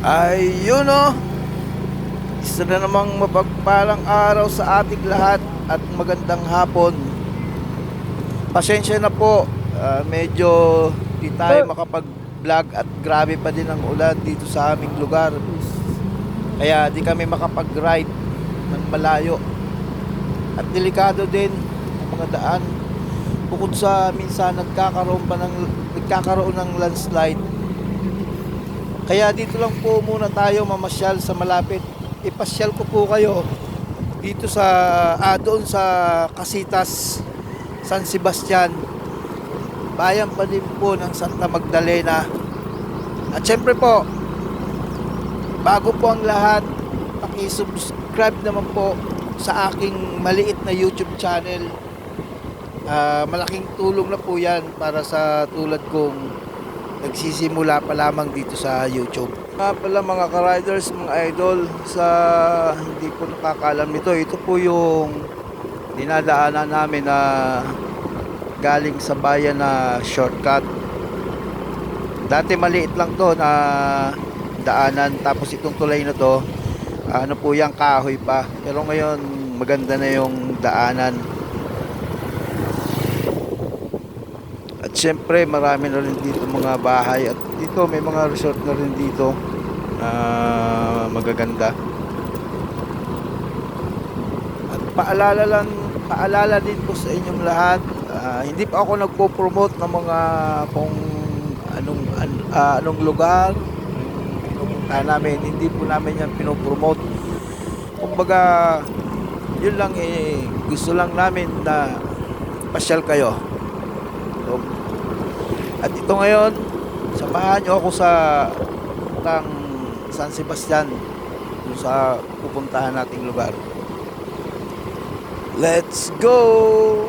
Ayun o, isa na namang mapagpalang araw sa ating lahat at magandang hapon. Pasensya na po, medyo di tayo makapag-vlog at grabe pa din ang ulan dito sa aming lugar. Kaya di kami makapag-ride ng malayo. At delikado din ang mga daan. Bukod sa minsan nagkakaroon ng landslide. Kaya dito lang po muna tayo mamasyal sa malapit. Ipasyal ko po kayo dito doon sa Casitas, San Sebastian, bayan pa din po ng Santa Magdalena. At syempre po, bago po ang lahat, paki-subscribe naman po sa aking maliit na YouTube channel. Malaking tulong na po yan para sa tulad kong nagsisimula pa lamang dito sa YouTube. Pala mga ka-riders, mga idol, sa hindi po nakakalam nito, ito po yung dinadaanan namin na galing sa bayan na shortcut. Dati maliit lang to na daanan, tapos itong tulay na to, ano po yung kahoy pa, pero ngayon maganda na yung daanan. At syempre marami na rin dito mga bahay, at dito may mga resort na rin dito magaganda. At paalala din po sa inyong lahat, hindi pa ako nagpo-promote ng mga kung anong lugar pinupunta namin. Hindi po namin yan pinopromote. Kumbaga yun lang, gusto lang namin na pasyal kayo. At ito ngayon, samahan nyo ako sa San Sebastian, dun sa pupuntahan nating lugar. Let's go!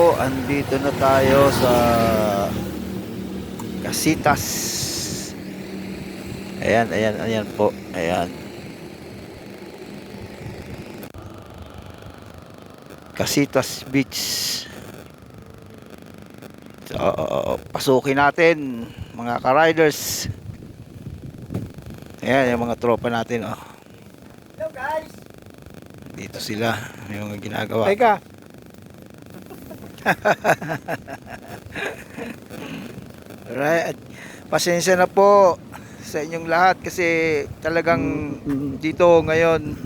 po, andito na tayo sa Casitas. Ayan po. Ayan. Casitas Beach. So, pasukin natin mga ka-riders. Ayan yung mga tropa natin, oh. Hello guys! Dito sila, may mga ginagawa. Teka! Alright. Pasensya na po sa inyong lahat kasi talagang dito ngayon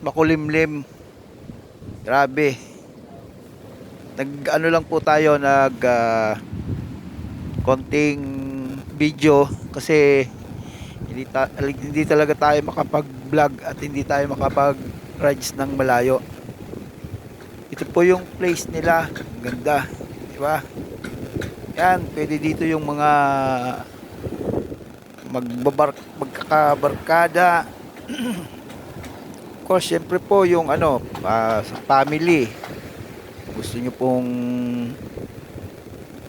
makulimlim. Grabe. Nag-ano lang po tayo, konting video kasi hindi talaga tayo makapag-vlog at hindi tayo makapag-rides ng malayo. Ito po yung place nila. Ang ganda, di ba? Yan, pwede dito yung mga magkakabarkada. Of course, syempre po yung sa family. Gusto nyo pong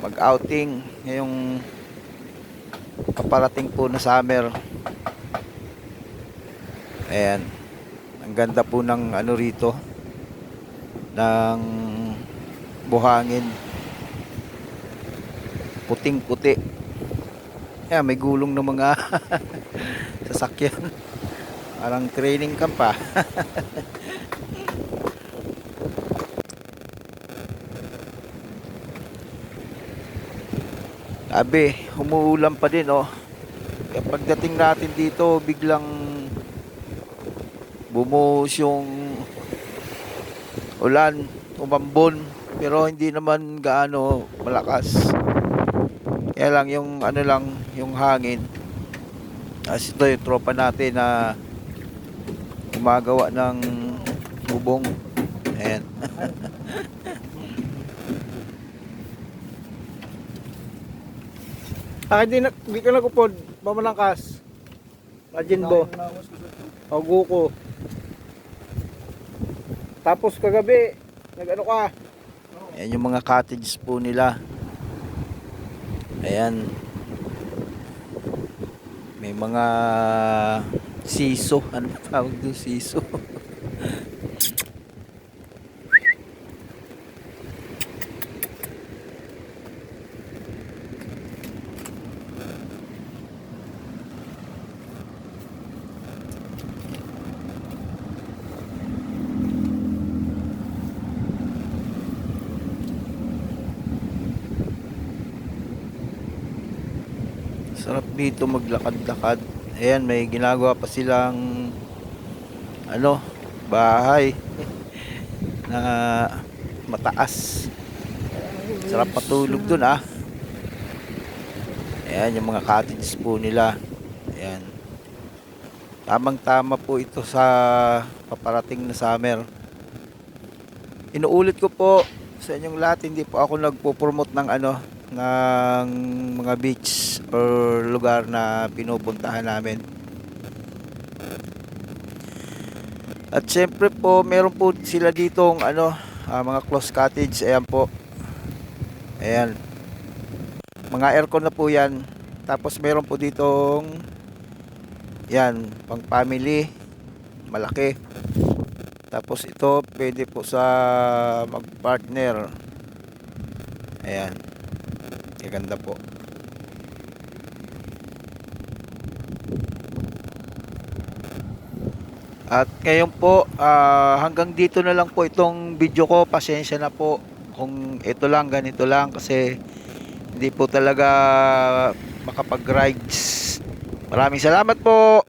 mag-outing ngayong paparating po na summer. Ayan. Ang ganda po ng rito. Ng buhangin. Puting-puti. Ayan, may gulong ng mga sasakyan. Parang training camp pa. Sabi, humuulan pa din, oh. Kaya pagdating natin dito, biglang bumuhos yung ulan, umambon, pero hindi naman gaano malakas. Kaya lang yung yung hangin. As ito yung tropa natin na gumagawa ng bubong. Ayan. Di ka nagupod, mamalangkas. Imagine bo. Paguko. Tapos kagabi, nag-ano ka? Ayan yung mga cottage po nila. Ayan. May mga siso. Ano ba tawag doon? Siso. Sarap dito maglakad-lakad. Ayan, may ginagawa pa silang bahay na mataas. Sarap patulog dun, ah. Ayan yung mga cottages po nila. Ayan. Tamang-tama po ito sa paparating na summer. Inuulit ko po sa inyong lahat, hindi po ako nagpo-promote ng ng mga beach or lugar na pinupuntahan namin. At syempre po, meron po sila ditong mga close cottage. Ayan po. Ayan. Mga aircon na po yan. Tapos meron po ditong yan, pang family. Malaki. Tapos ito, pwede po sa mag-partner. Ayan. Ganda po. At ngayon po, hanggang dito na lang po itong video ko. Pasensya na po kung ito lang, ganito lang, kasi hindi po talaga makapag-rides. Maraming salamat po.